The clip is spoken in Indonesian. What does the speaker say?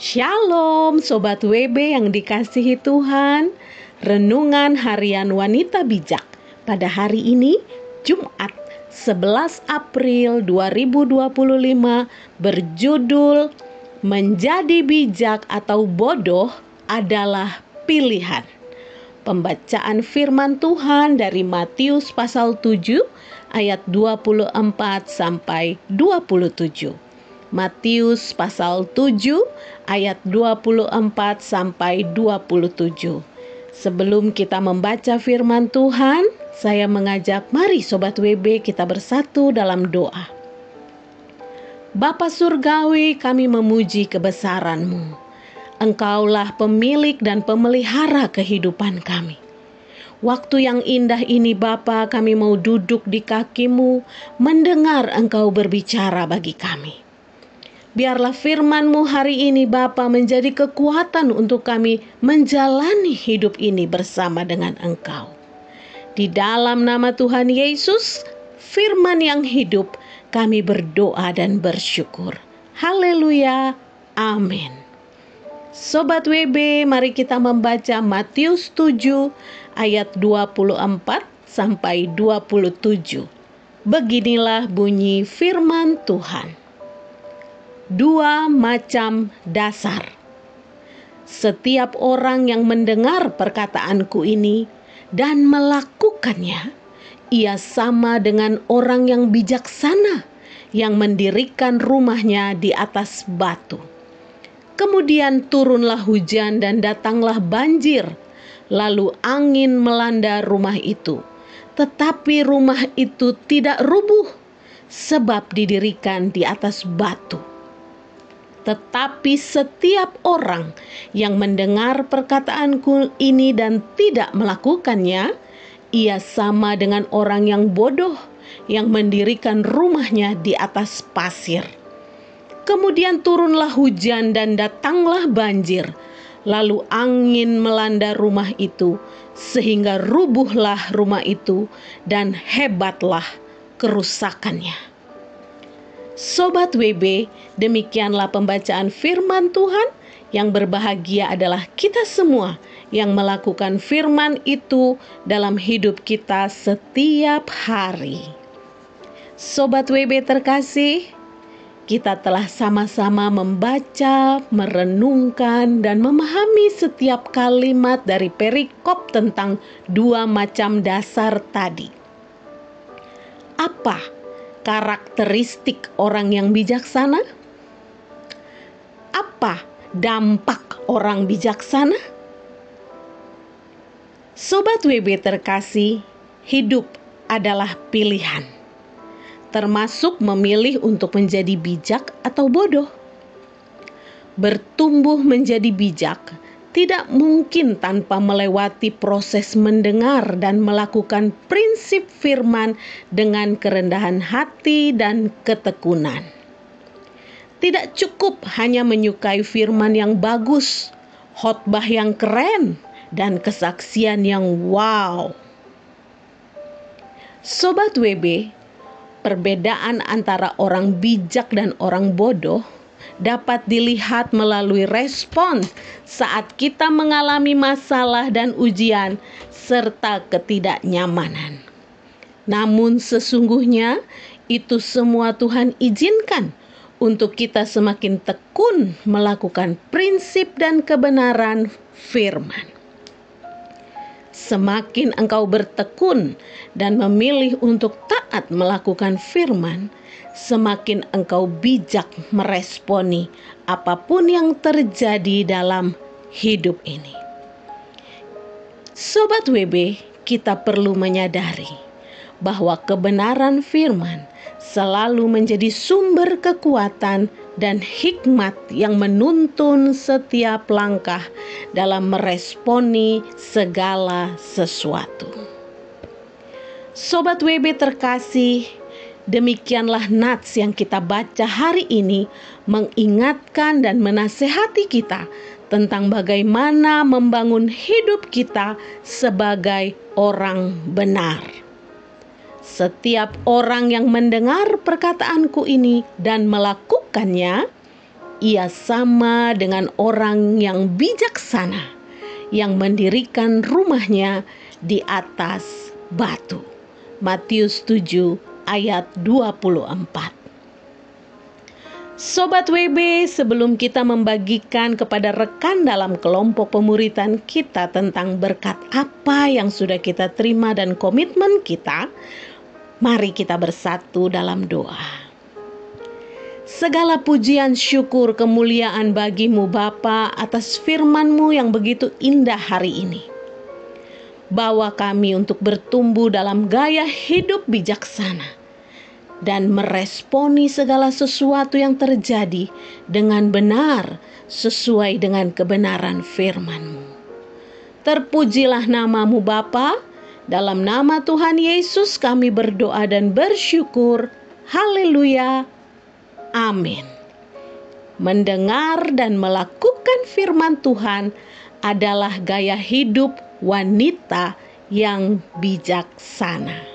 Shalom Sobat WB yang dikasihi Tuhan. Renungan Harian Wanita Bijak pada hari ini, Jumat 11 April 2025, berjudul Menjadi Bijak atau Bodoh adalah Pilihan. Pembacaan firman Tuhan dari Matius pasal 7 ayat 24 sampai 27. Matius pasal 7 ayat 24 sampai 27. Sebelum kita membaca firman Tuhan, saya mengajak mari Sobat WB kita bersatu dalam doa. Bapa Surgawi, kami memuji kebesaran-Mu. Engkaulah pemilik dan pemelihara kehidupan kami. Waktu yang indah ini Bapa, kami mau duduk di kaki-Mu, mendengar Engkau berbicara bagi kami. Biarlah firman-Mu hari ini Bapa menjadi kekuatan untuk kami menjalani hidup ini bersama dengan Engkau. Di dalam nama Tuhan Yesus, firman yang hidup, kami berdoa dan bersyukur. Haleluya, amin. Sobat WB, mari kita membaca Matius 7 ayat 24 sampai 27. Beginilah bunyi firman Tuhan. Dua macam dasar. Setiap orang yang mendengar perkataanku ini dan melakukannya, ia sama dengan orang yang bijaksana yang mendirikan rumahnya di atas batu. Kemudian turunlah hujan dan datanglah banjir, lalu angin melanda rumah itu. Tetapi rumah itu tidak rubuh, sebab didirikan di atas batu. Tetapi setiap orang yang mendengar perkataanku ini dan tidak melakukannya, ia sama dengan orang yang bodoh yang mendirikan rumahnya di atas pasir. Kemudian turunlah hujan dan datanglah banjir, lalu angin melanda rumah itu, sehingga rubuhlah rumah itu dan hebatlah kerusakannya. Sobat WB, demikianlah pembacaan firman Tuhan. Yang berbahagia adalah kita semua yang melakukan firman itu dalam hidup kita setiap hari. Sobat WB terkasih, kita telah sama-sama membaca, merenungkan, dan memahami setiap kalimat dari perikop tentang dua macam dasar tadi. Apa karakteristik orang yang bijaksana? Apa dampak orang bijaksana? Sobat WB terkasih, hidup adalah pilihan, termasuk memilih untuk menjadi bijak atau bodoh. Bertumbuh menjadi bijak tidak mungkin tanpa melewati proses mendengar dan melakukan prinsip firman dengan kerendahan hati dan ketekunan. Tidak cukup hanya menyukai firman yang bagus, khotbah yang keren, dan kesaksian yang wow. Sobat WB, perbedaan antara orang bijak dan orang bodoh dapat dilihat melalui respon saat kita mengalami masalah dan ujian serta ketidaknyamanan. Namun sesungguhnya itu semua Tuhan izinkan untuk kita semakin tekun melakukan prinsip dan kebenaran firman. Semakin engkau bertekun dan memilih untuk taat melakukan firman, semakin engkau bijak meresponi apapun yang terjadi dalam hidup ini. Sobat WB, kita perlu menyadari bahwa kebenaran firman selalu menjadi sumber kekuatan dan hikmat yang menuntun setiap langkah dalam meresponi segala sesuatu. Sobat WB terkasih, demikianlah nats yang kita baca hari ini mengingatkan dan menasehati kita tentang bagaimana membangun hidup kita sebagai orang benar. Setiap orang yang mendengar perkataanku ini dan melakukannya, ia sama dengan orang yang bijaksana yang mendirikan rumahnya di atas batu. Matius 7 ayat 24. Sobat WB, sebelum kita membagikan kepada rekan dalam kelompok pemuritan kita tentang berkat apa yang sudah kita terima dan komitmen kita, mari kita bersatu dalam doa. Segala pujian, syukur, kemuliaan bagimu Bapa atas firman-Mu yang begitu indah hari ini. Bawa kami untuk bertumbuh dalam gaya hidup bijaksana dan meresponi segala sesuatu yang terjadi dengan benar sesuai dengan kebenaran firman-Mu. Terpujilah nama-Mu Bapa, dalam nama Tuhan Yesus kami berdoa dan bersyukur. Haleluya. Amin. Mendengar dan melakukan firman Tuhan adalah gaya hidup wanita yang bijaksana.